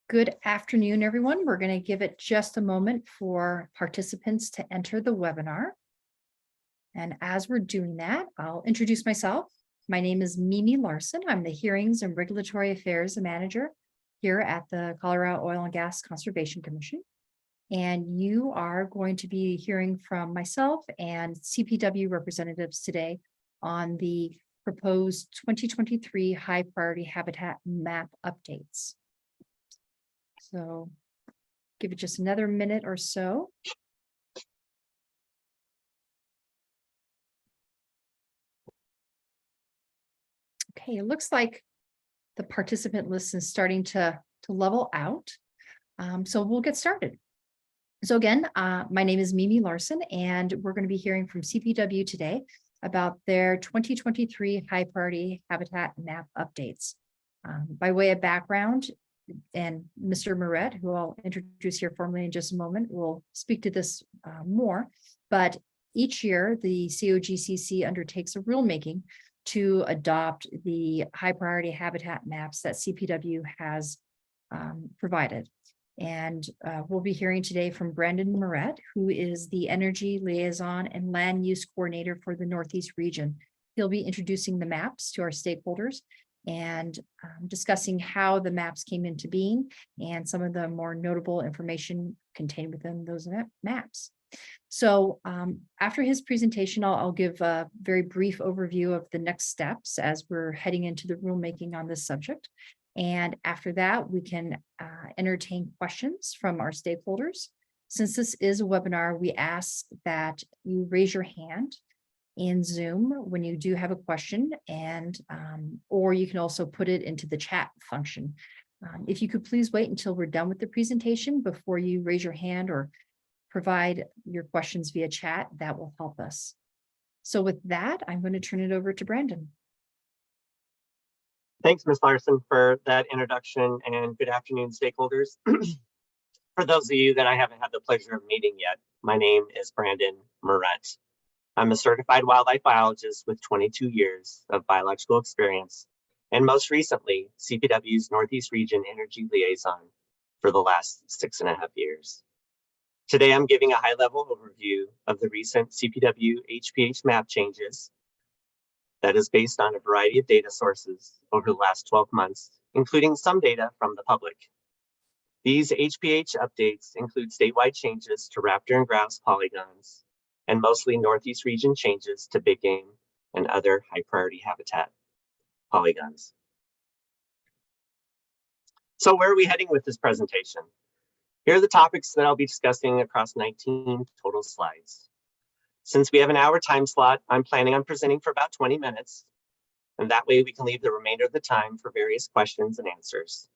Good afternoon, everyone. We're going to give it just a moment for participants to enter the webinar. And as we're doing that, I'll introduce myself. My name is Mimi Larson. I'm the Hearings and Regulatory Affairs Manager here at the Colorado Oil and Gas Conservation Commission. And you are going to be hearing from myself and CPW representatives today on the proposed 2023 high priority habitat map updates. So give it just another minute or so. Okay, it looks like the participant list is starting to level out. So we'll get started. So again, my name is Mimi Larson, and we're going to be hearing from CPW today about their 2023 high priority habitat map updates. By way of background, and Mr. Moret, who I'll introduce here formally in just a moment, will speak to this more. But each year, the COGCC undertakes a rulemaking to adopt the high priority habitat maps that CPW has provided. And we'll be hearing today from Brandon Moret, who is the Energy Liaison and Land Use Coordinator for the Northeast region. He'll be introducing the maps to our stakeholders and discussing how the maps came into being and some of the more notable information contained within those maps. So after his presentation, I'll give a very brief overview of the next steps as we're heading into the rulemaking on this subject. And after that, we can entertain questions from our stakeholders. Since this is a webinar, we ask that you raise your hand in Zoom when you do have a question, and or you can also put it into the chat function. If you could please wait until we're done with the presentation before you raise your hand or provide your questions via chat, that will help us. So with that, I'm going to turn it over to Brandon. Thanks, Ms. Larson, for that introduction, and good afternoon, stakeholders. For those of you that I haven't had the pleasure of meeting yet, my name is Brandon Moret. I'm a certified wildlife biologist with 22 years of biological experience, and most recently, CPW's Northeast Region Energy Liaison for the last 6.5 years. Today, I'm giving a high-level overview of the recent CPW HPH map changes that is based on a variety of data sources over the last 12 months, including some data from the public. These HPH updates include statewide changes to raptor and grouse polygons, and mostly Northeast region changes to big game and other high priority habitat polygons. So where are we heading with this presentation? Here are the topics that I'll be discussing across 19 total slides. Since we have an hour time slot, I'm planning on presenting for about 20 minutes, and that way we can leave the remainder of the time for various questions and answers.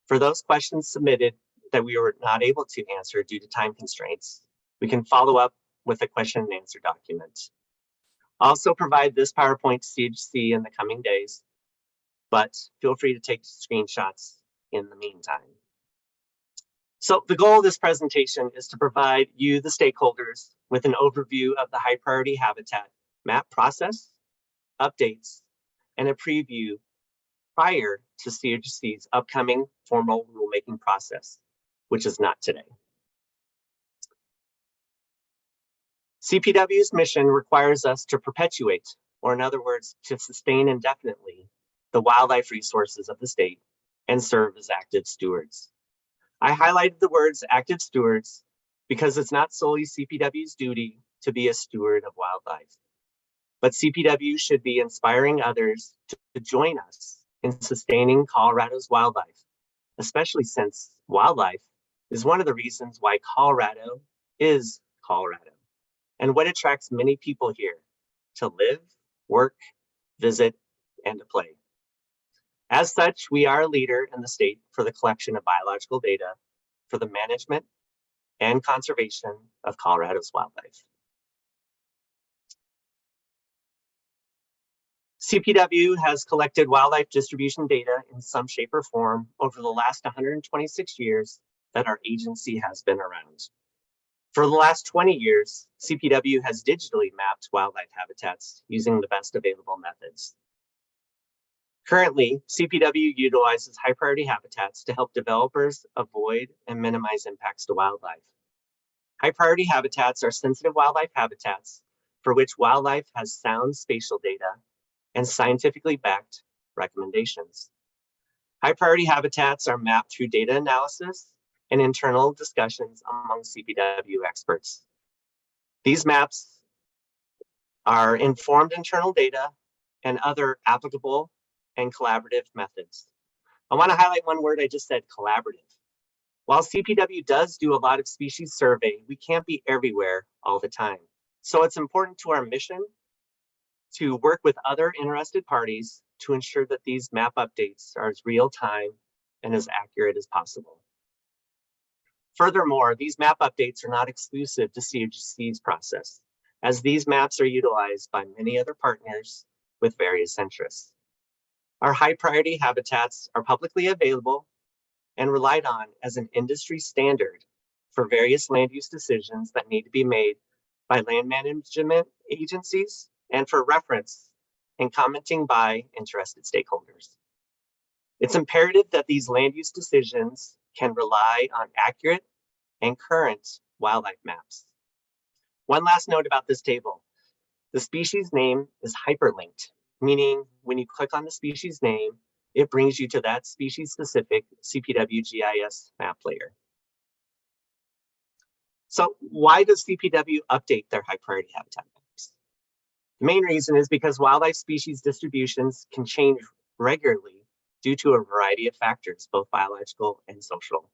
For those questions submitted that we were not able to answer due to time constraints, we can follow up with a question and answer document. I'll also provide this PowerPoint to CHC in the coming days, but feel free to take screenshots in the meantime. So the goal of this presentation is to provide you, the stakeholders, with an overview of the high priority habitat map process, updates, and a preview prior to CHC's upcoming formal rulemaking process, which is not today. CPW's mission requires us to perpetuate, or in other words, to sustain indefinitely, the wildlife resources of the state and serve as active stewards. I highlighted the words active stewards because it's not solely CPW's duty to be a steward of wildlife, but CPW should be inspiring others to join us in sustaining Colorado's wildlife, especially since wildlife is one of the reasons why Colorado is Colorado, and what attracts many people here to live, work, visit, and to play. As such, we are a leader in the state for the collection of biological data for the management and conservation of Colorado's wildlife. CPW has collected wildlife distribution data in some shape or form over the last 126 years that our agency has been around. For the last 20 years, CPW has digitally mapped wildlife habitats using the best available methods. Currently, CPW utilizes high priority habitats to help developers avoid and minimize impacts to wildlife. High priority habitats are sensitive wildlife habitats for which wildlife has sound spatial data and scientifically backed recommendations. High priority habitats are mapped through data analysis and internal discussions among CPW experts. These maps are informed internal data and other applicable and collaborative methods. I want to highlight one word I just said, collaborative. While CPW does do a lot of species survey, we can't be everywhere all the time. So it's important to our mission to work with other interested parties to ensure that these map updates are as real time and as accurate as possible. Furthermore, these map updates are not exclusive to COGCC's process, as these maps are utilized by many other partners with various interests. Our high priority habitats are publicly available and relied on as an industry standard for various land use decisions that need to be made by land management agencies and for reference and commenting by interested stakeholders. It's imperative that these land use decisions can rely on accurate and current wildlife maps. One last note about this table. The species name is hyperlinked, meaning when you click on the species name, it brings you to that species-specific CPW GIS map layer. So why does CPW update their high priority habitat maps? The main reason is because wildlife species distributions can change regularly due to a variety of factors, both biological and social.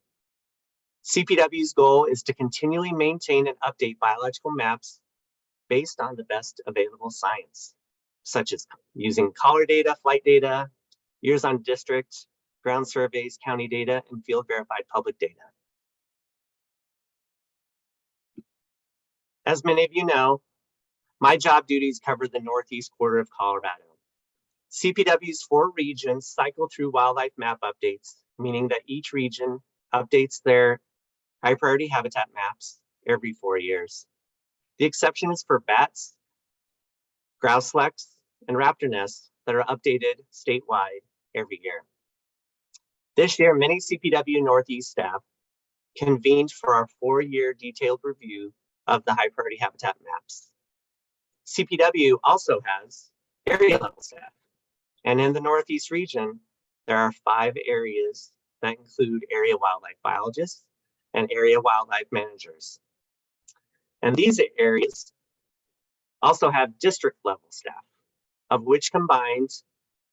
CPW's goal is to continually maintain and update biological maps based on the best available science, such as using collar data, flight data, years on district, ground surveys, county data, and field verified public data. As many of you know, my job duties cover the northeast quarter of Colorado. CPW's 4 regions cycle through wildlife map updates, meaning that each region updates their high priority habitat maps every 4 years. The exception is for bats, grouse flecks, and raptor nests that are updated statewide every year. This year, many CPW Northeast staff convened for our 4-year detailed review of the high priority habitat maps. CPW also has area level staff, and in the Northeast region, there are 5 areas that include area wildlife biologists and area wildlife managers. And these areas also have district level staff, of which combined,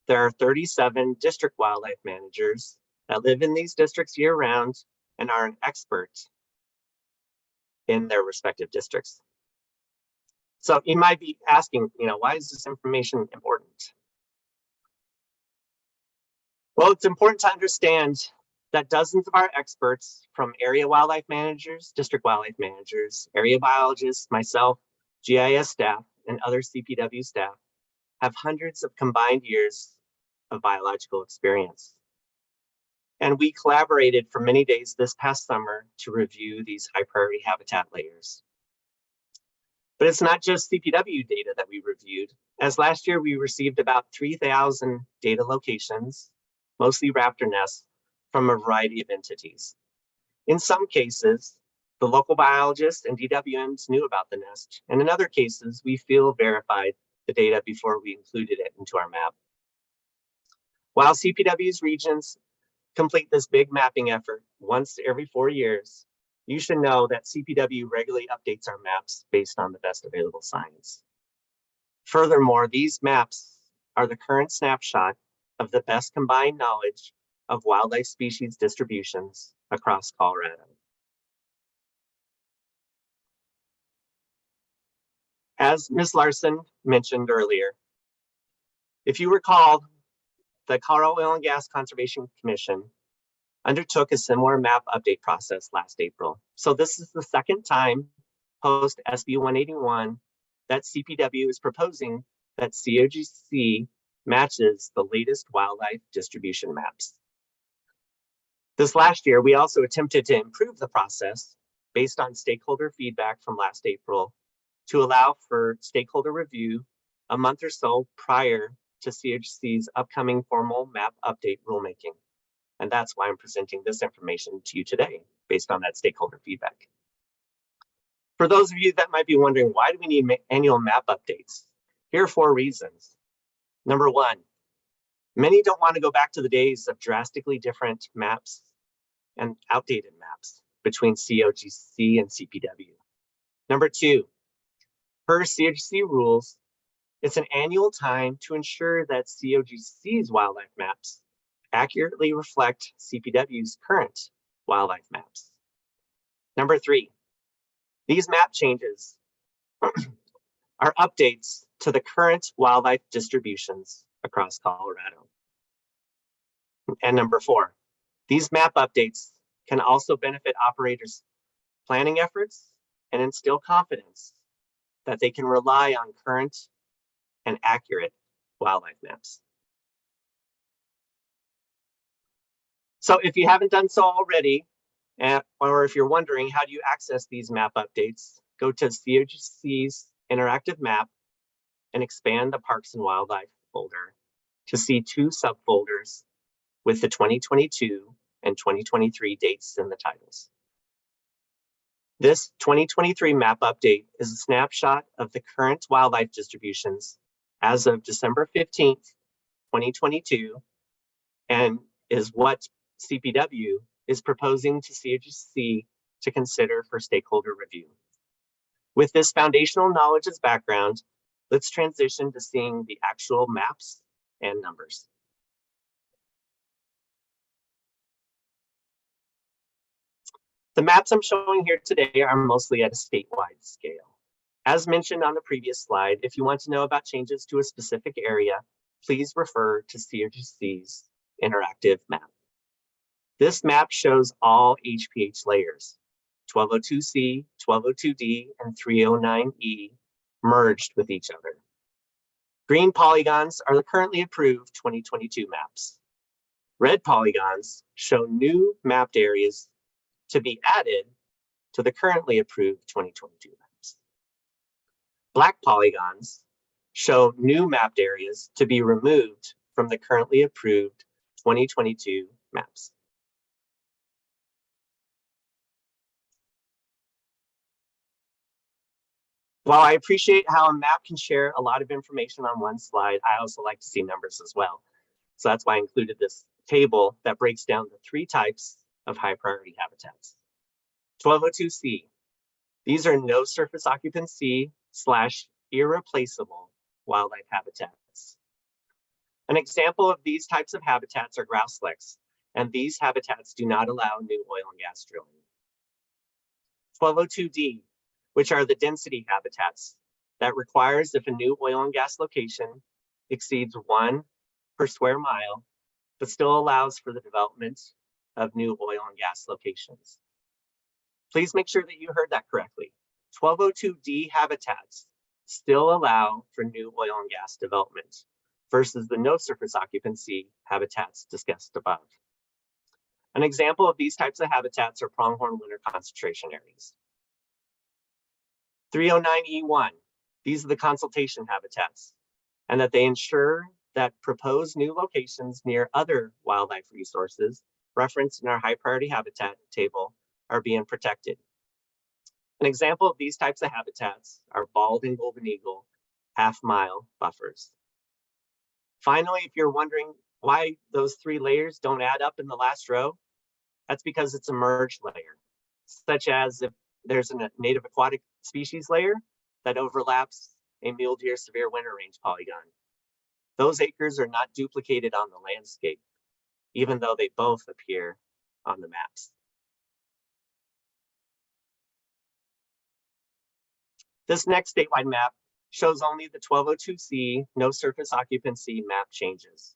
there are 37 district wildlife managers that live in these districts year round and are an expert in their respective districts. So you might be asking, why is this information important? Well, it's important to understand that dozens of our experts, from area wildlife managers, district wildlife managers, area biologists, myself, GIS staff, and other CPW staff, have hundreds of combined years of biological experience. And we collaborated for many days this past summer to review these high priority habitat layers. But it's not just CPW data that we reviewed, as last year we received about 3,000 data locations, mostly raptor nests, from a variety of entities. In some cases, the local biologists and DWMs knew about the nest, and in other cases, we field verified the data before we included it into our map. While CPW's regions complete this big mapping effort once every 4 years, you should know that CPW regularly updates our maps based on the best available science. Furthermore, these maps are the current snapshot of the best combined knowledge of wildlife species distributions across Colorado. As Ms. Larson mentioned earlier, if you recall, the Colorado Oil and Gas Conservation Commission undertook a similar map update process last April. So this is the second time post SB 181 that CPW is proposing that COGCC matches the latest wildlife distribution maps. This last year, we also attempted to improve the process based on stakeholder feedback from last April to allow for stakeholder review a month or so prior to CHC's upcoming formal map update rulemaking. And that's why I'm presenting this information to you today, based on that stakeholder feedback. For those of you that might be wondering, why do we need annual map updates? Here are 4 reasons. Number 1, many don't want to go back to the days of drastically different maps and outdated maps between COGCC and CPW. Number 2, per COGCC rules, it's an annual time to ensure that COGCC's wildlife maps accurately reflect CPW's current wildlife maps. Number 3, these map changes are updates to the current wildlife distributions across Colorado. And number 4, these map updates can also benefit operators' planning efforts and instill confidence that they can rely on current and accurate wildlife maps. So if you haven't done so already, or if you're wondering how do you access these map updates, go to COGCC's interactive map and expand the Parks and Wildlife folder to see 2 subfolders with the 2022 and 2023 dates in the titles. This 2023 map update is a snapshot of the current wildlife distributions as of December 15th, 2022, and is what CPW is proposing to COGCC to consider for stakeholder review. With this foundational knowledge as background, let's transition to seeing the actual maps and numbers. The maps I'm showing here today are mostly at a statewide scale. As mentioned on the previous slide, if you want to know about changes to a specific area, please refer to COGCC's interactive map. This map shows all HPH layers, 1202C, 1202D, and 309E merged with each other. Green polygons are the currently approved 2022 maps. Red polygons show new mapped areas to be added to the currently approved 2022 maps. Black polygons show new mapped areas to be removed from the currently approved 2022 maps. While I appreciate how a map can share a lot of information on one slide, I also like to see numbers as well. So that's why I included this table that breaks down the 3 types of high priority habitats. 1202C, these are no surface occupancy / irreplaceable wildlife habitats. An example of these types of habitats are grouse licks, and these habitats do not allow new oil and gas drilling. 1202D, which are the density habitats that requires if a new oil and gas location exceeds 1 per square mile, but still allows for the development of new oil and gas locations. Please make sure that you heard that correctly. 1202D habitats still allow for new oil and gas development versus the no surface occupancy habitats discussed above. An example of these types of habitats are pronghorn winter concentration areas. 309E1, these are the consultation habitats, and that they ensure that proposed new locations near other wildlife resources referenced in our high priority habitat table are being protected. An example of these types of habitats are bald and golden eagle half-mile buffers. Finally, if you're wondering why those 3 layers don't add up in the last row, that's because it's a merged layer, such as if there's a native aquatic species layer that overlaps a mule deer severe winter range polygon. Those acres are not duplicated on the landscape, even though they both appear on the maps. This next statewide map shows only the 1202C no surface occupancy map changes.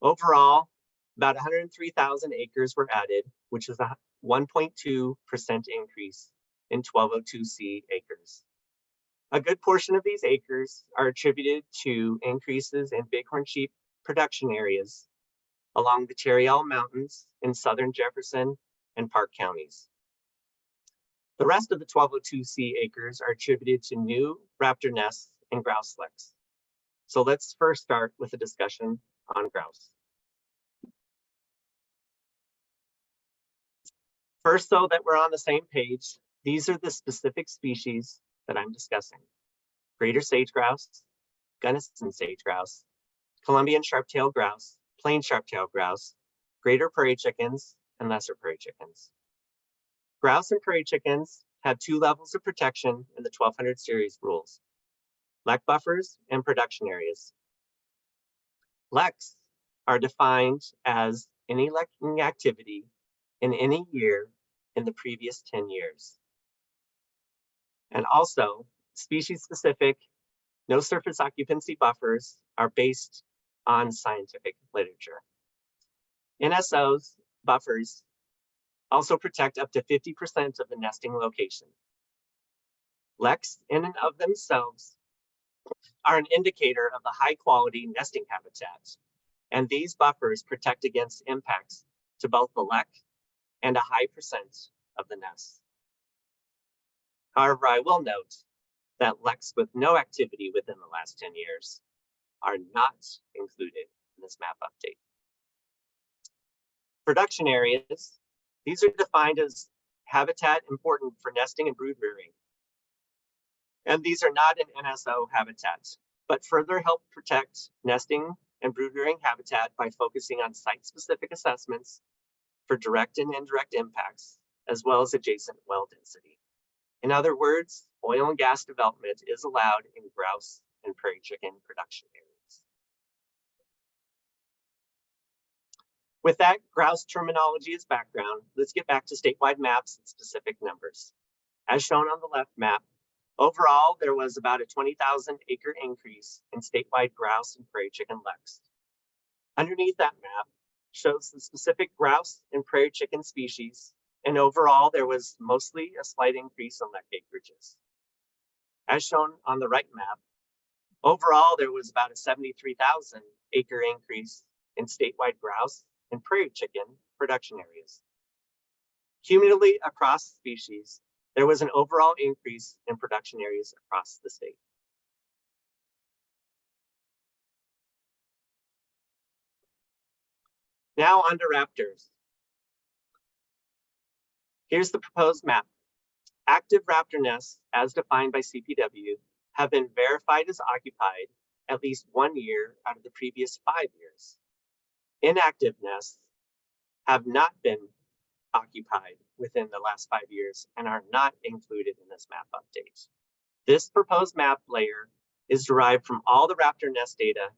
Overall, about 103,000 acres were added, which is a 1.2% increase in 1202C acres. A good portion of these acres are attributed to increases in bighorn sheep production areas along the Cherry Owl Mountains in southern Jefferson and Park counties. The rest of the 1202C acres are attributed to new raptor nests and grouse licks. So let's first start with a discussion on grouse. First, so that we're on the same page, these are the specific species that I'm discussing: greater sage grouse, Gunnison sage grouse, Columbian sharp-tailed grouse, plain sharp-tailed grouse, greater prairie chickens, and lesser prairie chickens. Grouse and prairie chickens have 2 levels of protection in the 1200 series rules: lek buffers and production areas. Leks are defined as any lekking activity in any year in the previous 10 years. And also, species-specific, no surface occupancy buffers are based on scientific literature. NSOs buffers also protect up to 50% of the nesting location. Leks in and of themselves are an indicator of the high-quality nesting habitat, and these buffers protect against impacts to both the lek and a high percent of the nest. However, I will note that leks with no activity within the last 10 years are not included in this map update. Production areas, these are defined as habitat important for nesting and brood rearing. And these are not an NSO habitat, but further help protect nesting and brood rearing habitat by focusing on site-specific assessments for direct and indirect impacts, as well as adjacent well density. In other words, oil and gas development is allowed in grouse and prairie chicken production areas. With that grouse terminology as background, let's get back to statewide maps and specific numbers. As shown on the left map, overall, there was about a 20,000 acre increase in statewide grouse and prairie chicken leks. Underneath that map shows the specific grouse and prairie chicken species, and overall, there was mostly a slight increase in lek acreages. As shown on the right map, overall, there was about a 73,000 acre increase in statewide grouse and prairie chicken production areas. Cumulatively across species, there was an overall increase in production areas across the state. Now on to raptors. Here's the proposed map. Active raptor nests, as defined by CPW, have been verified as occupied at least 1 year out of the previous 5 years. Inactive nests have not been occupied within the last 5 years and are not included in this map update. This proposed map layer is derived from all the raptor nest data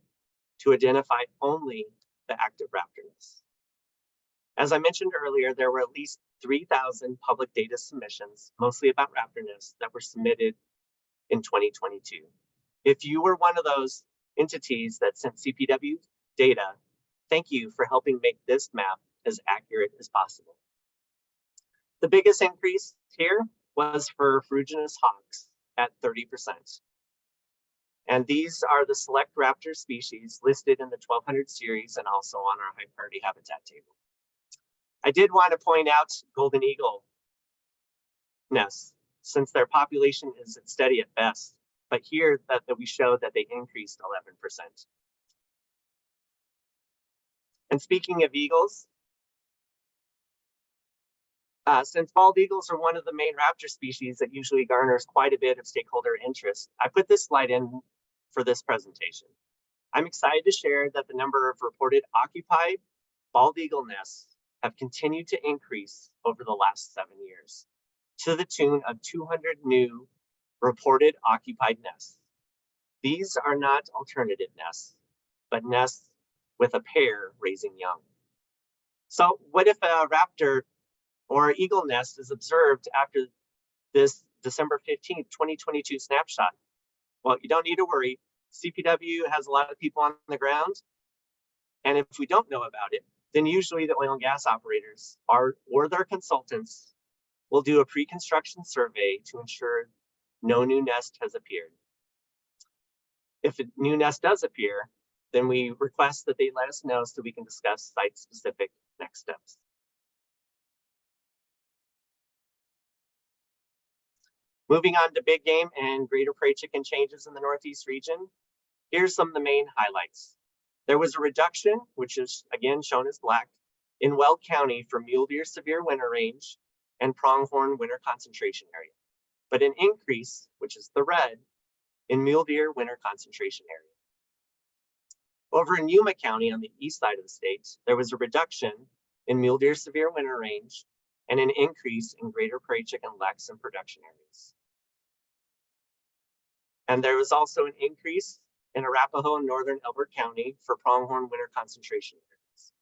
to identify only the active raptor nests. As I mentioned earlier, there were at least 3,000 public data submissions, mostly about raptor nests, that were submitted in 2022. If you were one of those entities that sent CPW data, thank you for helping make this map as accurate as possible. The biggest increase here was for ferruginous hawks at 30%. And these are the select raptor species listed in the 1200 series and also on our high priority habitat table. I did want to point out golden eagle nests, since their population is steady at best, but here that we show that they increased 11%. And speaking of eagles, since bald eagles are one of the main raptor species that usually garners quite a bit of stakeholder interest, I put this slide in for this presentation. I'm excited to share that the number of reported occupied bald eagle nests have continued to increase over the last 7 years, to the tune of 200 new reported occupied nests. These are not alternative nests, but nests with a pair raising young. So what if a raptor or eagle nest is observed after this December 15th, 2022 snapshot? Well, you don't need to worry. CPW has a lot of people on the ground. And if we don't know about it, then usually the oil and gas operators or their consultants will do a pre-construction survey to ensure no new nest has appeared. If a new nest does appear, then we request that they let us know so we can discuss site-specific next steps. Moving on to big game and greater prairie chicken changes in the Northeast region. Here's some of the main highlights. There was a reduction, which is again shown as black, in Weld County for mule deer severe winter range and pronghorn winter concentration area, but an increase, which is the red, in mule deer winter concentration area. Over in Yuma County on the east side of the state, there was a reduction in mule deer severe winter range and an increase in greater prairie chicken leks and production areas. And there was also an increase in Arapahoe and northern Elbert County for pronghorn winter concentration areas.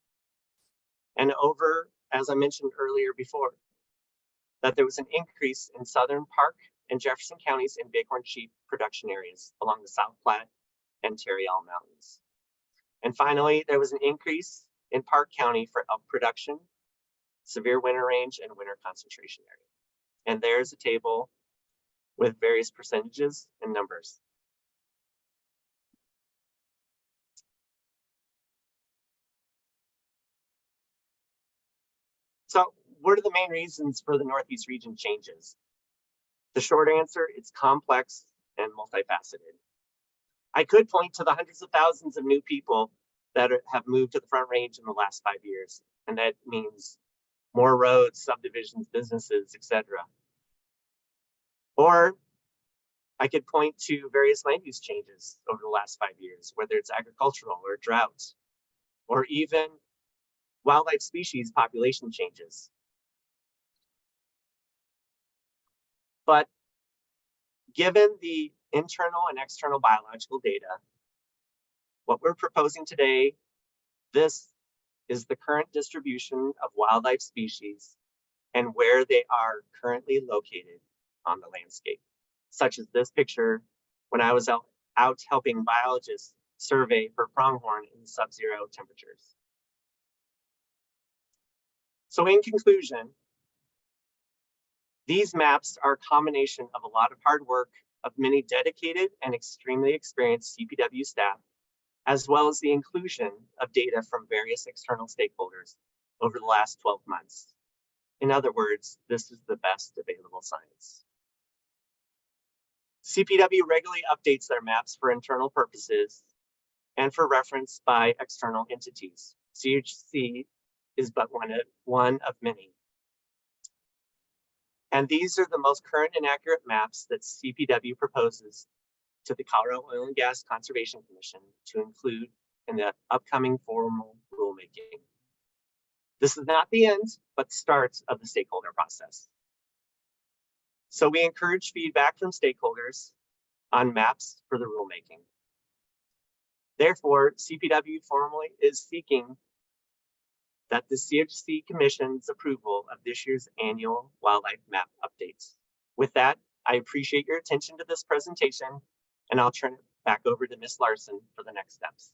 And over, as I mentioned earlier before, that there was an increase in southern Park and Jefferson counties in bighorn sheep production areas along the South Platte and Tarryall Mountains. And finally, there was an increase in Park County for elk production, severe winter range, and winter concentration area. And there's a table with various percentages and numbers. So what are the main reasons for the Northeast region changes? The short answer, it's complex and multifaceted. I could point to the hundreds of thousands of new people that have moved to the Front Range in the last 5 years, and that means more roads, subdivisions, businesses, etc. Or I could point to various land use changes over the last 5 years, whether it's agricultural or drought, or even wildlife species population changes. But given the internal and external biological data, what we're proposing today, this is the current distribution of wildlife species and where they are currently located on the landscape, such as this picture when I was out helping biologists survey for pronghorn in sub-zero temperatures. So in conclusion, these maps are a combination of a lot of hard work of many dedicated and extremely experienced CPW staff, as well as the inclusion of data from various external stakeholders over the last 12 months. In other words, this is the best available science. CPW regularly updates their maps for internal purposes and for reference by external entities. COGCC is but one of many. And these are the most current and accurate maps that CPW proposes to the Colorado Oil and Gas Conservation Commission to include in the upcoming formal rulemaking. This is not the end, but the start of the stakeholder process. So we encourage feedback from stakeholders on maps for the rulemaking. Therefore, CPW formally is seeking that the COGCC Commission's approval of this year's annual wildlife map updates. With that, I appreciate your attention to this presentation, and I'll turn it back over to Ms. Larson for the next steps.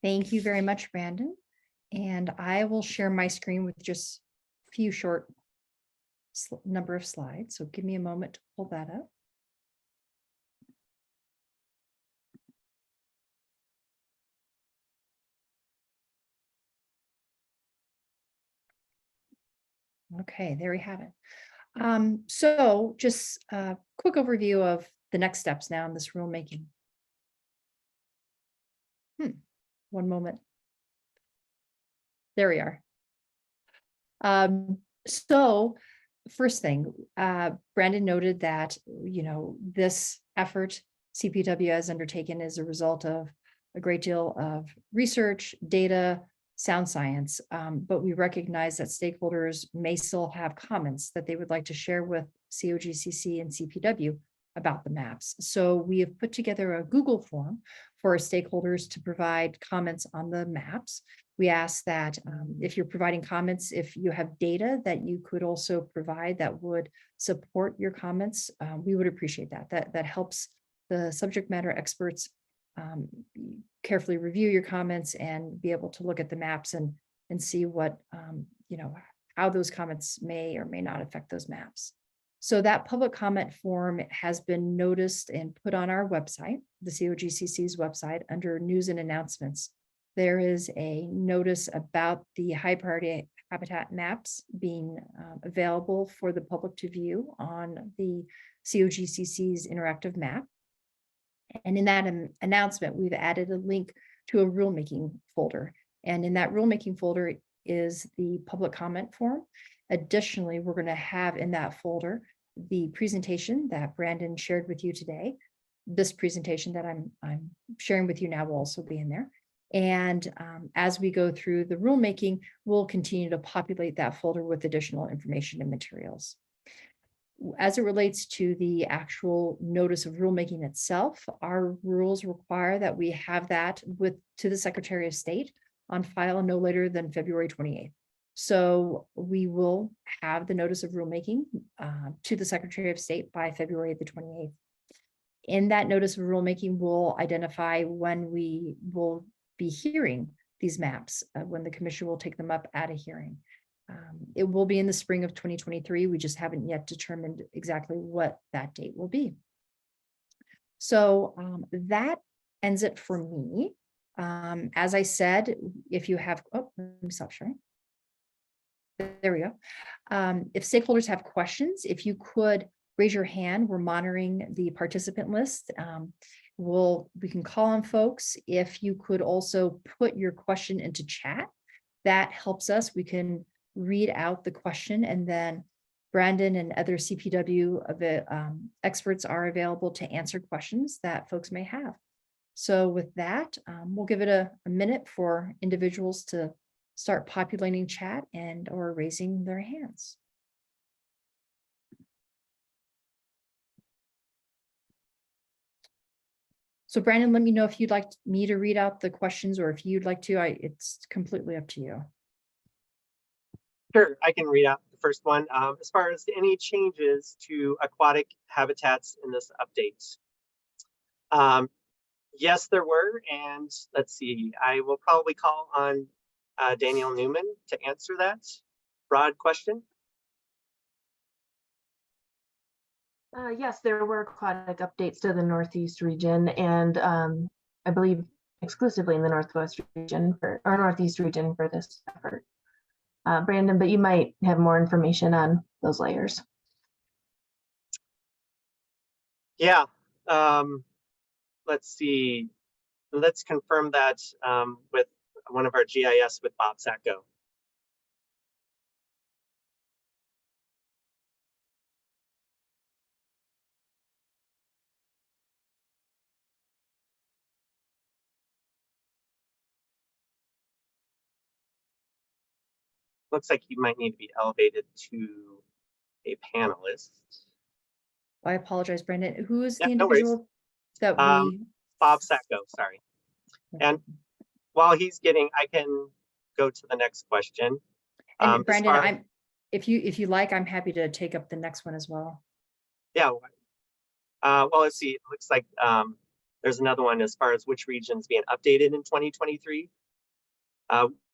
Thank you very much, Brandon. And I will share my screen with just a few short number of slides. So give me a moment to pull that up. Okay, there we have it. So just a quick overview of the next steps now in this rulemaking. One moment. There we are. So first thing, Brandon noted that, this effort CPW has undertaken is a result of a great deal of research, data, sound science, but we recognize that stakeholders may still have comments that they would like to share with COGCC and CPW about the maps. So we have put together a Google form for our stakeholders to provide comments on the maps. We ask that if you're providing comments, if you have data that you could also provide that would support your comments, we would appreciate that. That helps the subject matter experts carefully review your comments and be able to look at the maps and see what, how those comments may or may not affect those maps. So that public comment form has been noticed and put on our website, the COGCC's website, under news and announcements. There is a notice about the high priority habitat maps being available for the public to view on the COGCC's interactive map. And in that announcement, we've added a link to a rulemaking folder. And in that rulemaking folder is the public comment form. Additionally, we're going to have in that folder the presentation that Brandon shared with you today. This presentation that I'm sharing with you now will also be in there. And as we go through the rulemaking, we'll continue to populate that folder with additional information and materials. As it relates to the actual notice of rulemaking itself, our rules require that we have that to the Secretary of State on file no later than February 28th. So we will have the notice of rulemaking to the Secretary of State by February the 28th. In that notice of rulemaking, we'll identify when we will be hearing these maps, when the commission will take them up at a hearing. It will be in the spring of 2023. We just haven't yet determined exactly what that date will be. So that ends it for me. As I said, if you have, oh, let me stop sharing. There we go. If stakeholders have questions, if you could raise your hand, we're monitoring the participant list. We can call on folks. If you could also put your question into chat, that helps us. We can read out the question, and then Brandon and other CPW experts are available to answer questions that folks may have. So with that, we'll give it a minute for individuals to start populating chat and or raising their hands. So Brandon, let me know if you'd like me to read out the questions, or if you'd like to. It's completely up to you. Sure, I can read out the first one. As far as any changes to aquatic habitats in this update. Yes, there were, and let's see, I will probably call on Daniel Newman to answer that broad question. Yes, there were aquatic updates to the Northeast region, and I believe exclusively in the Northwest region or Northeast region for this effort. Brandon, but you might have more information on those layers. Yeah, let's see. Let's confirm that with one of our GIS with Bob Sacco. Looks like you might need to be elevated to a panelist. I apologize, Brandon. Who is the Yeah, no worries. individual that we? Bob Sacco, sorry. And while he's getting, I can go to the next question. And Brandon, if you like, I'm happy to take up the next one as well. Yeah. Well, let's see. It looks like there's another one as far as which regions being updated in 2023.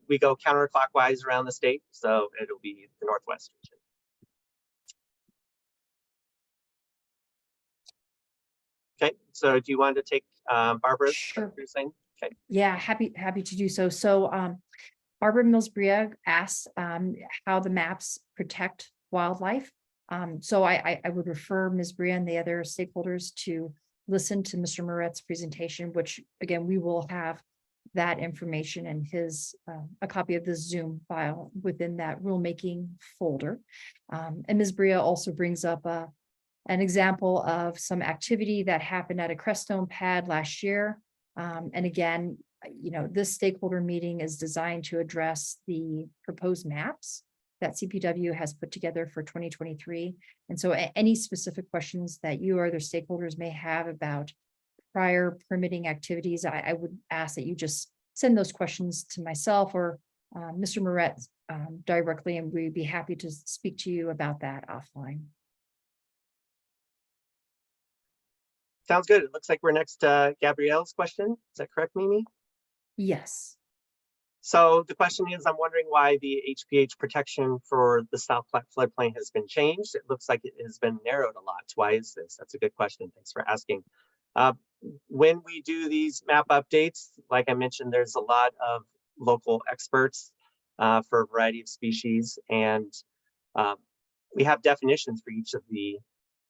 We go counterclockwise around the state, so it'll be the Northwest region. Okay, so do you want to take Barbara's? Sure. Okay. Yeah, happy to do so. So Barbara Mills-Bria asked how the maps protect wildlife. So I would refer Ms. Bria and the other stakeholders to listen to Mr. Moret's presentation, which again, we will have that information and a copy of the Zoom file within that rulemaking folder. And Ms. Bria also brings up an example of some activity that happened at a Crestone pad last year. And again, this stakeholder meeting is designed to address the proposed maps that CPW has put together for 2023. And so any specific questions that you or other stakeholders may have about prior permitting activities, I would ask that you just send those questions to myself or Mr. Moret directly, and we'd be happy to speak to you about that offline. Sounds good. It looks like we're next to Gabrielle's question. Is that correct, Mimi? Yes. So the question is, I'm wondering why the HPH protection for the South Platte floodplain has been changed. It looks like it has been narrowed a lot. Why is this? That's a good question. Thanks for asking. When we do these map updates, like I mentioned, there's a lot of local experts for a variety of species, and we have definitions for each of the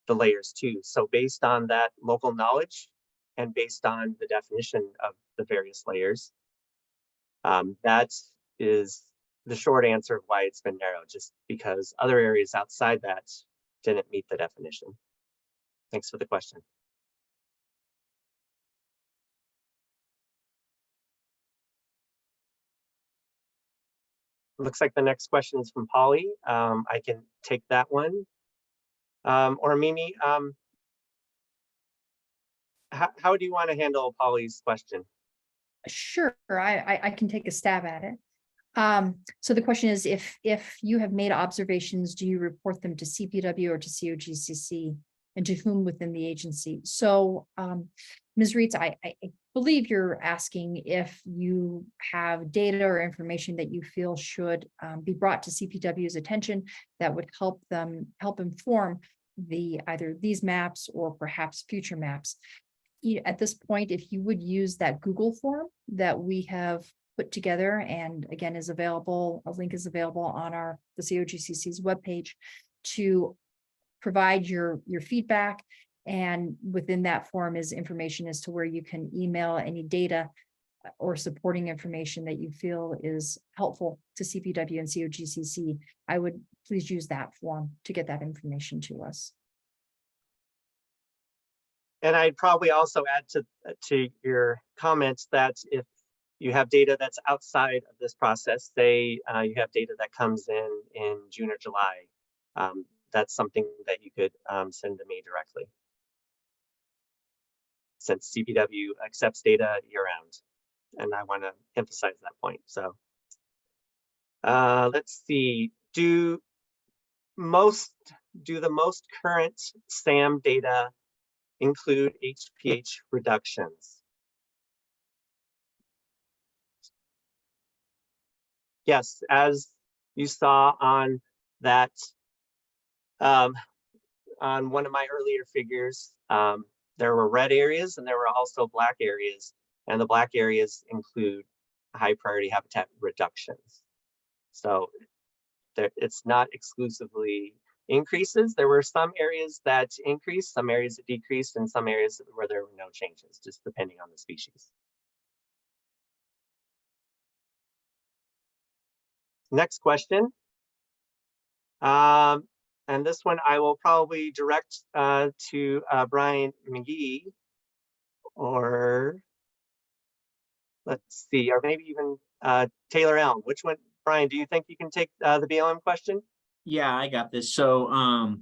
layers too. So based on that local knowledge and based on the definition of the various layers, that is the short answer of why it's been narrowed, just because other areas outside that didn't meet the definition. Thanks for the question. Looks like the next question is from Polly. I can take that one. Or Mimi, how do you want to handle Polly's question? Sure, I can take a stab at it. So the question is, if you have made observations, do you report them to CPW or to COGCC, and to whom within the agency? So, Ms. Reitz, I believe you're asking if you have data or information that you feel should be brought to CPW's attention that would help inform either these maps or perhaps future maps. At this point, if you would use that Google form that we have put together, and again is available, a link is available on the COGCC's webpage, to provide your feedback, and within that form is information as to where you can email any data or supporting information that you feel is helpful to CPW and COGCC. I would please use that form to get that information to us. And I'd probably also add to your comments that if you have data that's outside of this process, say you have data that comes in June or July, that's something that you could send to me directly, since CPW accepts data year-round, and I want to emphasize that point. So let's see, do the most current SAM data include HPH reductions? Yes, as you saw on that, on one of my earlier figures, there were red areas and there were also black areas, and the black areas include high priority habitat reductions. So it's not exclusively increases. There were some areas that increased, some areas that decreased, and some areas where there were no changes, just depending on the species. Next question. And this one I will probably direct to Brian McGee, or let's see, or maybe even Taylor Elm. Which one, Brian, do you think you can take the BLM question? Yeah, I got this. So,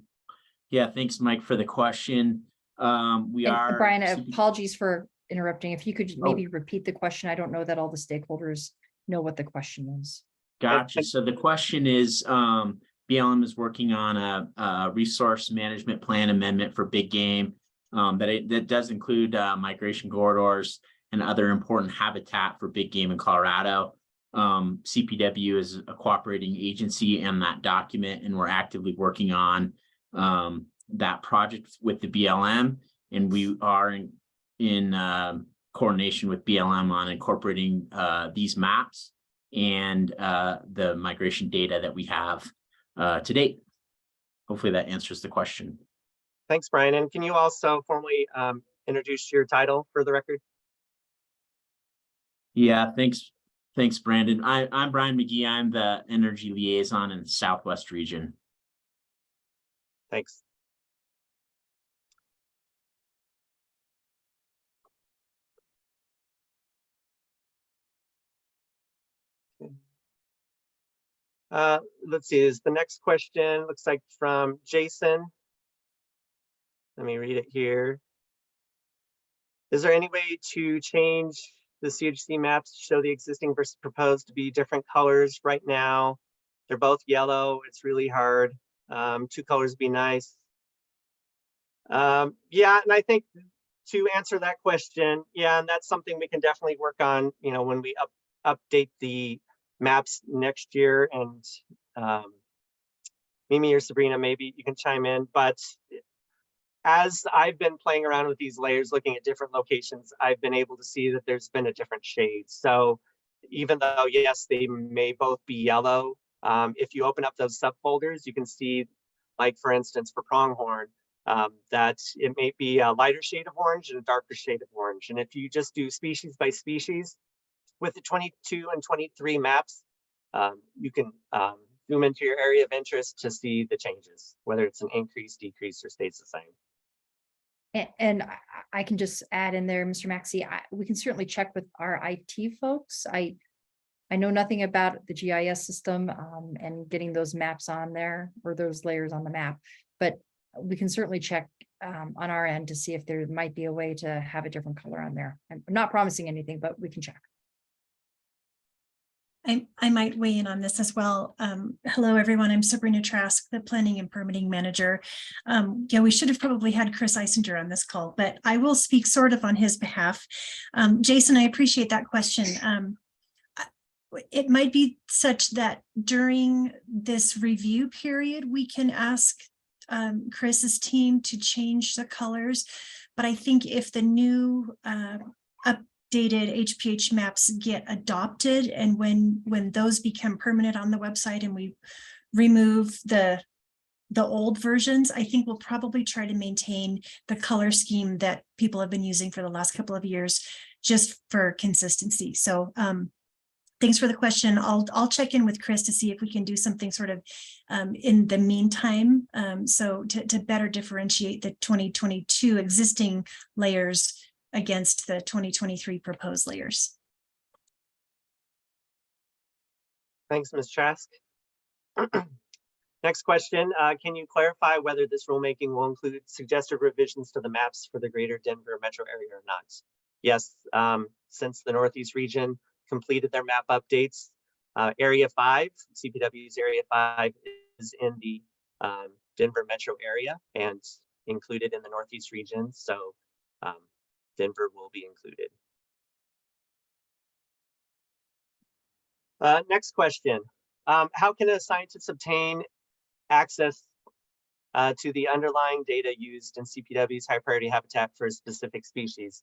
yeah, thanks, Mike, for the question. Brian, apologies for interrupting. If you could maybe repeat the question. I don't know that all the stakeholders know what the question is. Gotcha. So the question is, BLM is working on a resource management plan amendment for big game that does include migration corridors and other important habitat for big game in Colorado. CPW is a cooperating agency in that document, and we're actively working on that project with the BLM, and we are in coordination with BLM on incorporating these maps and the migration data that we have to date. Hopefully that answers the question. Thanks, Brian. And can you also formally introduce your title for the record? Yeah, thanks, Brandon. I'm Brian McGee. I'm the energy liaison in the Southwest region. Thanks. Let's see, is the next question looks like from Jason. Let me read it here. Is there any way to change the CHC maps to show the existing versus proposed to be different colors? Right now, they're both yellow. It's really hard. Two colors would be nice. Yeah, and I think to answer that question, yeah, and that's something we can definitely work on, you know, when we update the maps next year. And Mimi or Sabrina, maybe you can chime in, but as I've been playing around with these layers, looking at different locations, I've been able to see that there's been a different shade. So even though, yes, they may both be yellow, if you open up those subfolders, you can see, like for instance, for pronghorn, that it may be a lighter shade of orange and a darker shade of orange. And if you just do species by species with the 22 and 23 maps, you can zoom into your area of interest to see the changes, whether it's an increase, decrease, or stays the same. And I can just add in there, Mr. Maxey, we can certainly check with our IT folks. I know nothing about the GIS system and getting those maps on there or those layers on the map, but we can certainly check on our end to see if there might be a way to have a different color on there. I'm not promising anything, but we can check. I might weigh in on this as well. Hello, everyone. I'm Sabrina Trask, the Planning and Permitting Manager. Yeah, we should have probably had Chris Eisinger on this call, but I will speak sort of on his behalf. Jason, I appreciate that question. It might be such that during this review period, we can ask Chris's team to change the colors. But I think if the new updated HPH maps get adopted, and when those become permanent on the website and we remove the old versions, I think we'll probably try to maintain the color scheme that people have been using for the last couple of years, just for consistency. So thanks for the question. I'll check in with Chris to see if we can do something sort of in the meantime, so to better differentiate the 2022 existing layers against the 2023 proposed layers. Thanks, Ms. Trask. Next question, can you clarify whether this rulemaking will include suggested revisions to the maps for the greater Denver metro area or not? Yes, since the Northeast region completed their map updates, Area 5, CPW's Area 5 is in the Denver metro area and included in the Northeast region, so Denver will be included. Next question. How can a scientist obtain access to the underlying data used in CPW's high priority habitat for a specific species?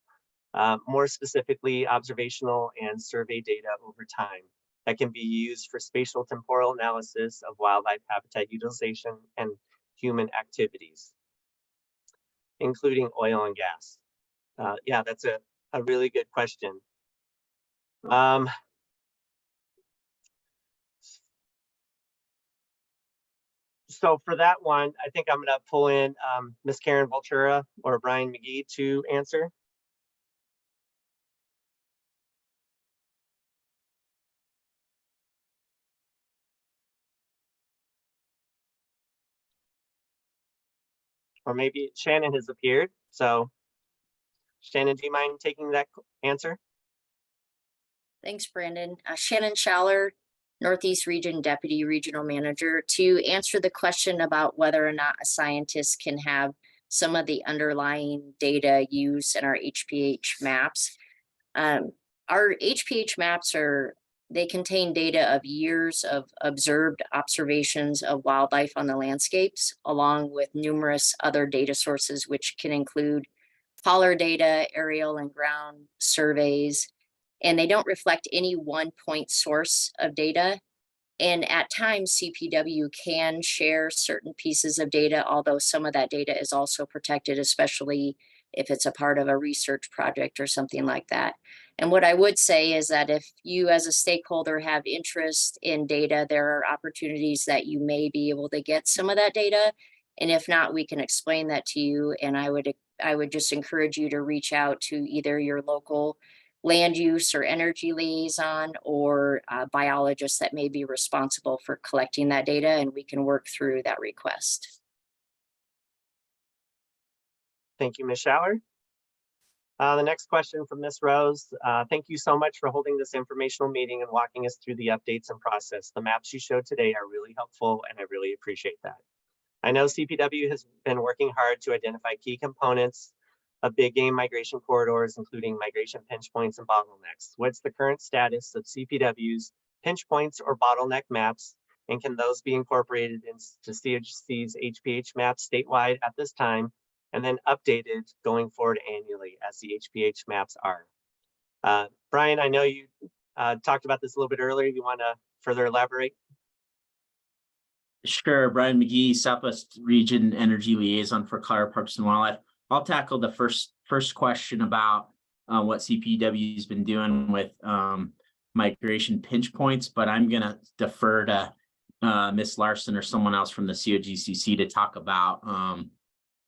More specifically, observational and survey data over time that can be used for spatial temporal analysis of wildlife habitat utilization and human activities, including oil and gas. Yeah, that's a really good question. So for that one, I think I'm going to pull in Ms. Karen Voltura or Brian McGee to answer. Or maybe Shannon has appeared. So Shannon, do you mind taking that answer? Thanks, Brandon. Shannon Schaller, Northeast Region Deputy Regional Manager. To answer the question about whether or not a scientist can have some of the underlying data used in our HPH maps. Our HPH maps they contain data of years of observed observations of wildlife on the landscapes, along with numerous other data sources, which can include collar data, aerial and ground surveys, and they don't reflect any one point source of data. And at times, CPW can share certain pieces of data, although some of that data is also protected, especially if it's a part of a research project or something like that. And what I would say is that if you as a stakeholder have interest in data, there are opportunities that you may be able to get some of that data. And if not, we can explain that to you. And I would just encourage you to reach out to either your local land use or energy liaison or biologists that may be responsible for collecting that data, and we can work through that request. Thank you, Ms. Schaller. The next question from Ms. Rose. Thank you so much for holding this informational meeting and walking us through the updates and process. The maps you showed today are really helpful, and I really appreciate that. I know CPW has been working hard to identify key components of big game migration corridors, including migration pinch points and bottlenecks. What's the current status of CPW's pinch points or bottleneck maps, and can those be incorporated into COGCC's HPH maps statewide at this time, and then updated going forward annually as the HPH maps are? Brian, I know you talked about this a little bit earlier. You want to further elaborate? Sure, Brian McGee, Southwest Region Energy Liaison for Colorado Parks and Wildlife. I'll tackle the first question about what CPW has been doing with migration pinch points, but I'm going to defer to Ms. Larson or someone else from the COGCC to talk about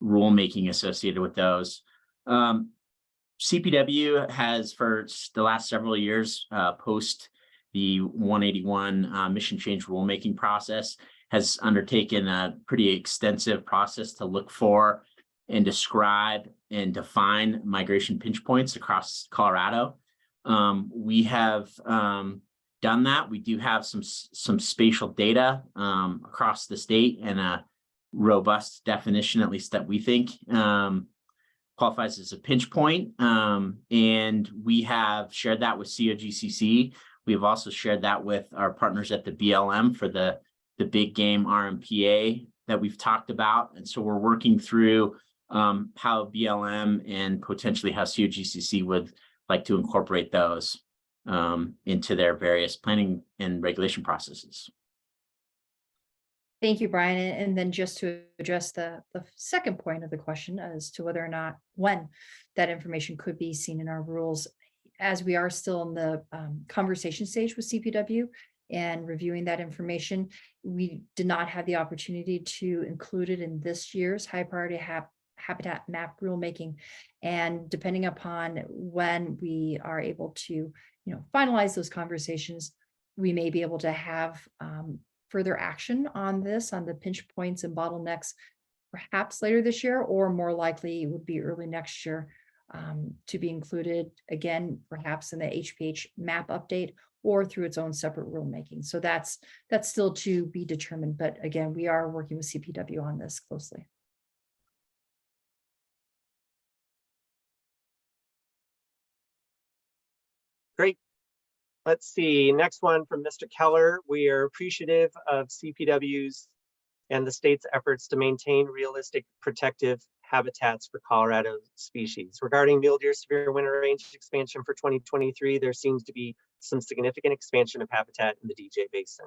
rulemaking associated with those. CPW has for the last several years post the 181 mission change rulemaking process has undertaken a pretty extensive process to look for and describe and define migration pinch points across Colorado. We have done that. We do have some spatial data across the state and a robust definition, at least that we think qualifies as a pinch point. And we have shared that with COGCC. We have also shared that with our partners at the BLM for the big game RMPA that we've talked about. And so we're working through how BLM and potentially how COGCC would like to incorporate those into their various planning and regulation processes. Thank you, Brian. And then just to address the second point of the question as to whether or not when that information could be seen in our rules, as we are still in the conversation stage with CPW and reviewing that information, we did not have the opportunity to include it in this year's high priority habitat map rulemaking. And depending upon when we are able to, finalize those conversations, we may be able to have further action on this, on the pinch points and bottlenecks, perhaps later this year, or more likely it would be early next year to be included again, perhaps in the HPH map update or through its own separate rulemaking. So that's still to be determined. But again, we are working with CPW on this closely. Great. Let's see, next one from Mr. Keller. We are appreciative of CPW's and the state's efforts to maintain realistic protective habitats for Colorado species. Regarding mule deer severe winter range expansion for 2023, there seems to be some significant expansion of habitat in the DJ Basin.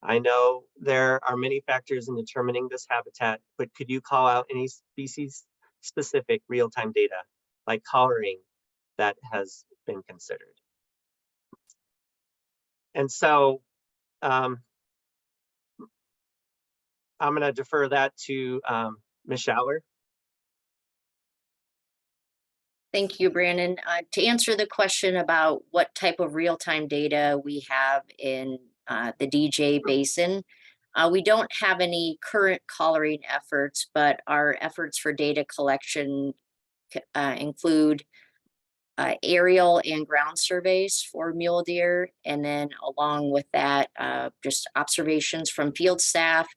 I know there are many factors in determining this habitat, but could you call out any species-specific real-time data, like collaring, that has been considered? And so I'm going to defer that to Ms. Schaller. Thank you, Brandon. To answer the question about what type of real-time data we have in the DJ Basin, we don't have any current collaring efforts, but our efforts for data collection include aerial and ground surveys for mule deer. And then along with that, just observations from field staff.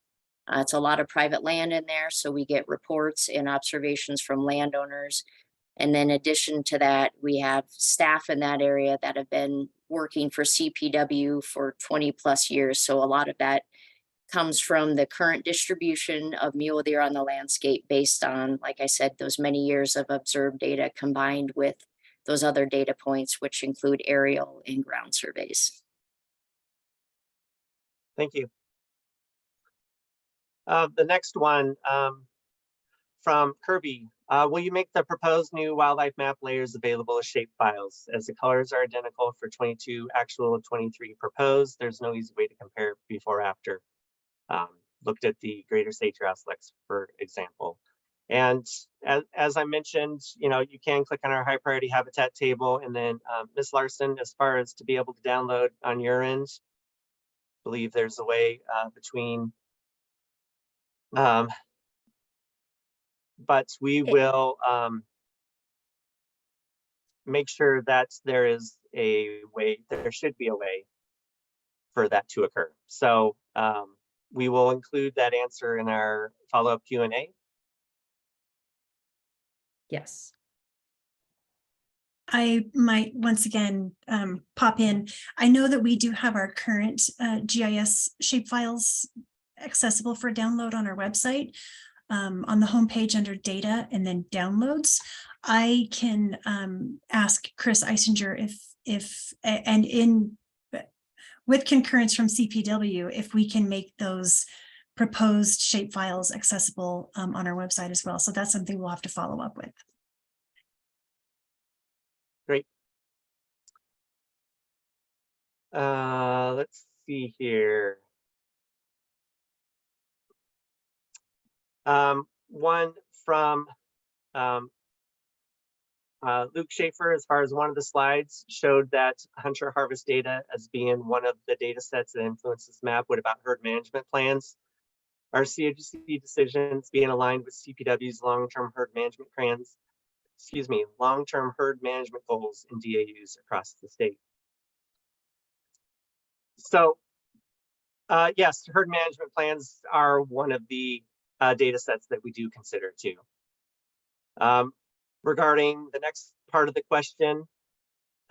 It's a lot of private land in there, so we get reports and observations from landowners. And then in addition to that, we have staff in that area that have been working for CPW for 20 plus years. So a lot of that comes from the current distribution of mule deer on the landscape based on, like I said, those many years of observed data combined with those other data points, which include aerial and ground surveys. Thank you. The next one from Kirby. Will you make the proposed new wildlife map layers available as shape files, as the colors are identical for 22 actual and 23 proposed? There's no easy way to compare before after. Looked at the greater sage grouse leks, for example. And as I mentioned, you can click on our high priority habitat table, and then Ms. Larson, as far as to be able to download on your end, I believe there's a way between but we will make sure that there is a way, there should be a way for that to occur. So we will include that answer in our follow-up Q&A. Yes. I might once again pop in. I know that we do have our current GIS shapefiles accessible for download on our website. On the homepage under data and then downloads. I can ask Chris Eisinger with concurrence from CPW, if we can make those proposed shape files accessible on our website as well. So that's something we'll have to follow up with. Great. Let's see here. One from Luke Schaefer, as far as one of the slides, showed that hunter harvest data as being one of the data sets that influence this map. What about herd management plans? Are COGCC decisions being aligned with CPW's long-term herd management plans? Long-term herd management goals in DAUs across the state. So, yes, herd management plans are one of the data sets that we do consider too. Regarding the next part of the question,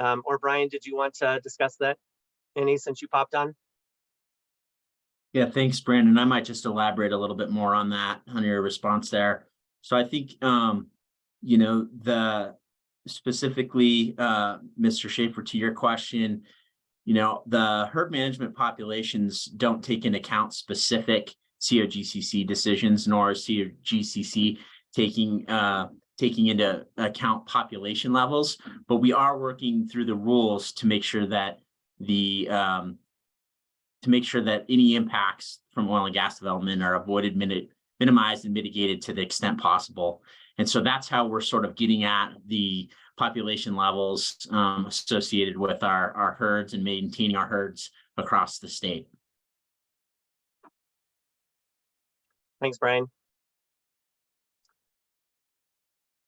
or Brian, did you want to discuss that any since you popped on? Yeah, thanks, Brandon. I might just elaborate a little bit more on that, on your response there. So I think, you know, specifically, Mr. Schaefer, to your question, you know, the herd management populations don't take into account specific COGCC decisions, nor is COGCC taking into account population levels, but we are working through the rules to make sure that any impacts from oil and gas development are avoided, minimized, and mitigated to the extent possible. And so that's how we're sort of getting at the population levels associated with our herds and maintaining our herds across the state. Thanks, Brian.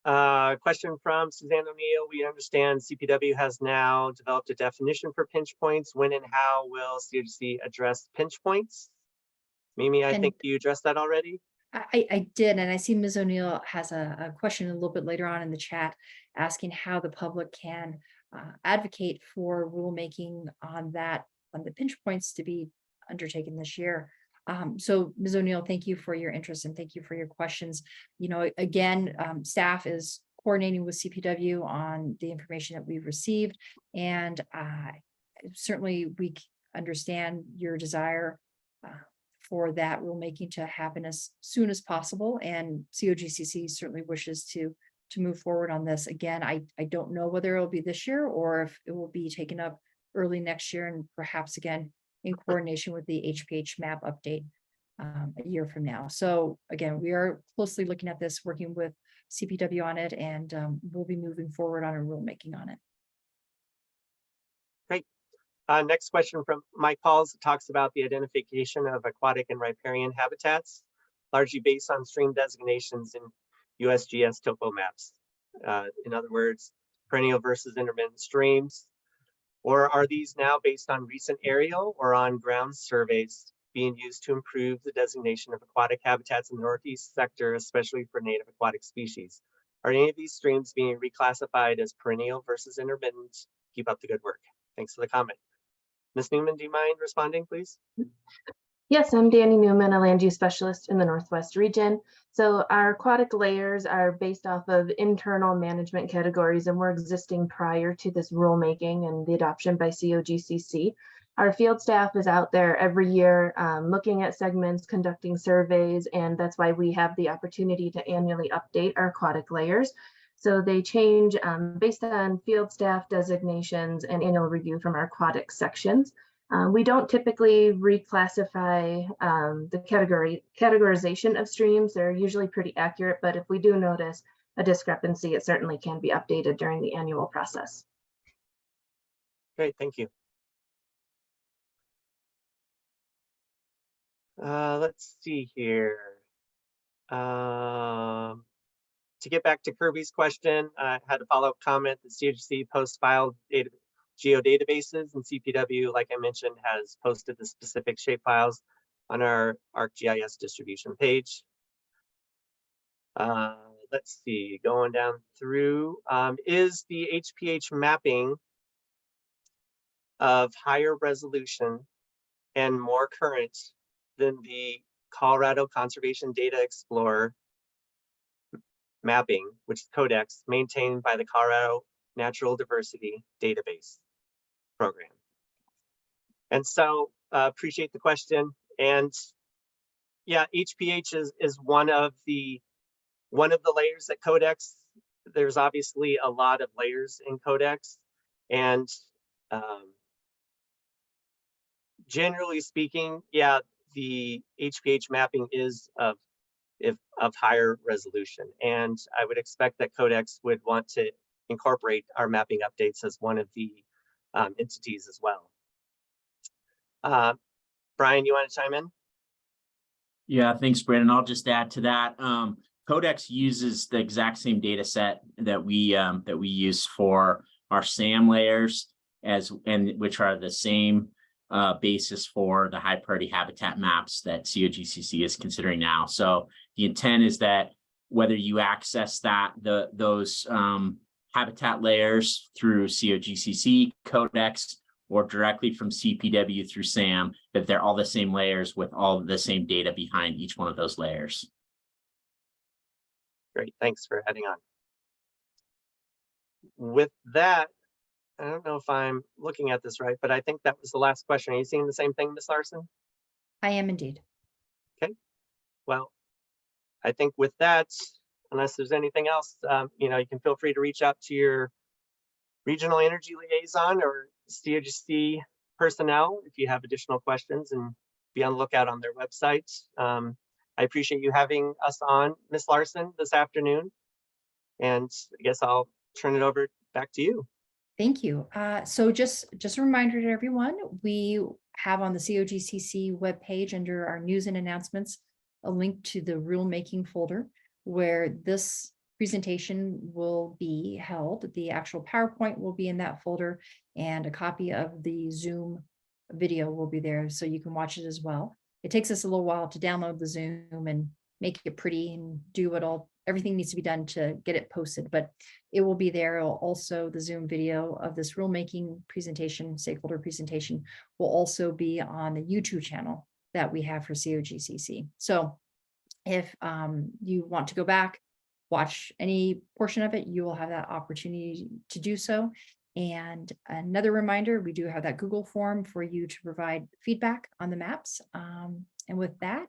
Question from Suzanne O'Neill. We understand CPW has now developed a definition for pinch points. When and how will COGCC address pinch points? Mimi, I think you addressed that already. I did, and I see Ms. O'Neill has a question a little bit later on in the chat asking how the public can advocate for rulemaking on the pinch points to be undertaken this year. So Ms. O'Neill, thank you for your interest and thank you for your questions. You know, again, staff is coordinating with CPW on the information that we've received, and certainly we understand your desire for that rulemaking to happen as soon as possible, and COGCC certainly wishes to move forward on this. Again, I don't know whether it will be this year or if it will be taken up early next year, and perhaps again in coordination with the HPH map update a year from now. So again, we are closely looking at this, working with CPW on it, and we'll be moving forward on a rulemaking on it. Great. Next question from Mike Pauls talks about the identification of aquatic and riparian habitats, largely based on stream designations in USGS topo maps. In other words, perennial versus intermittent streams. Or are these now based on recent aerial or on ground surveys being used to improve the designation of aquatic habitats in the Northeast sector, especially for native aquatic species? Are any of these streams being reclassified as perennial versus intermittent? Keep up the good work. Thanks for the comment. Ms. Newman, do you mind responding, please? Yes, I'm Danny Newman, a land use specialist in the Northwest region. So our aquatic layers are based off of internal management categories and were existing prior to this rulemaking and the adoption by COGCC. Our field staff is out there every year looking at segments, conducting surveys, and that's why we have the opportunity to annually update our aquatic layers. So they change based on field staff designations and annual review from our aquatic sections. We don't typically reclassify the categorization of streams. They're usually pretty accurate, but if we do notice a discrepancy, it certainly can be updated during the annual process. Great, thank you. Let's see here. To get back to Kirby's question, I had a follow-up comment that COGCC post-filed geodatabases, and CPW, like I mentioned, has posted the specific shapefiles on our ArcGIS distribution page. Let's see, going down through, is the HPH mapping of higher resolution and more current than the Colorado Conservation Data Explorer mapping, which is Codex, maintained by the Colorado Natural Diversity Database? program. And so appreciate the question. And yeah, HPH is one of the layers at Codex. There's obviously a lot of layers in Codex, and generally speaking, yeah, the HPH mapping is of higher resolution, and I would expect that Codex would want to incorporate our mapping updates as one of the entities as well. Brian, you want to chime in? Yeah, thanks, Brandon. I'll just add to that. Codex uses the exact same data set that we use for our SAM layers, which are the same basis for the high priority habitat maps that COGCC is considering now. So the intent is that whether you access those habitat layers through COGCC, Codex, or directly from CPW through SAM, that they're all the same layers with all the same data behind each one of those layers. Great, thanks for adding on. With that, I don't know if I'm looking at this right, but I think that was the last question. Are you seeing the same thing, Ms. Larson? I am indeed. Okay, well, I think with that, unless there's anything else, you can feel free to reach out to your regional energy liaison or COGCC personnel if you have additional questions, and be on the lookout on their website. I appreciate you having us on, Ms. Larson, this afternoon, and I guess I'll turn it over back to you. Thank you. So just a reminder to everyone, we have on the COGCC webpage under our news and announcements, a link to the rulemaking folder where this presentation will be held. The actual PowerPoint will be in that folder, and a copy of the Zoom video will be there so you can watch it as well. It takes us a little while to download the Zoom and make it pretty and do everything needs to be done to get it posted, but it will be there. Also, the Zoom video of this rulemaking presentation, stakeholder presentation, will also be on the YouTube channel that we have for COGCC. So if you want to go back, watch any portion of it, you will have that opportunity to do so. And another reminder, we do have that Google form for you to provide feedback on the maps. And with that,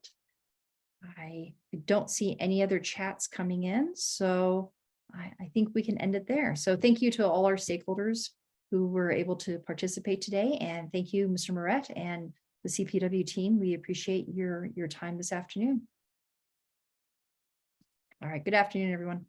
I don't see any other chats coming in, so I think we can end it there. So thank you to all our stakeholders who were able to participate today, and thank you, Mr. Moret and the CPW team. We appreciate your time this afternoon. All right, good afternoon, everyone.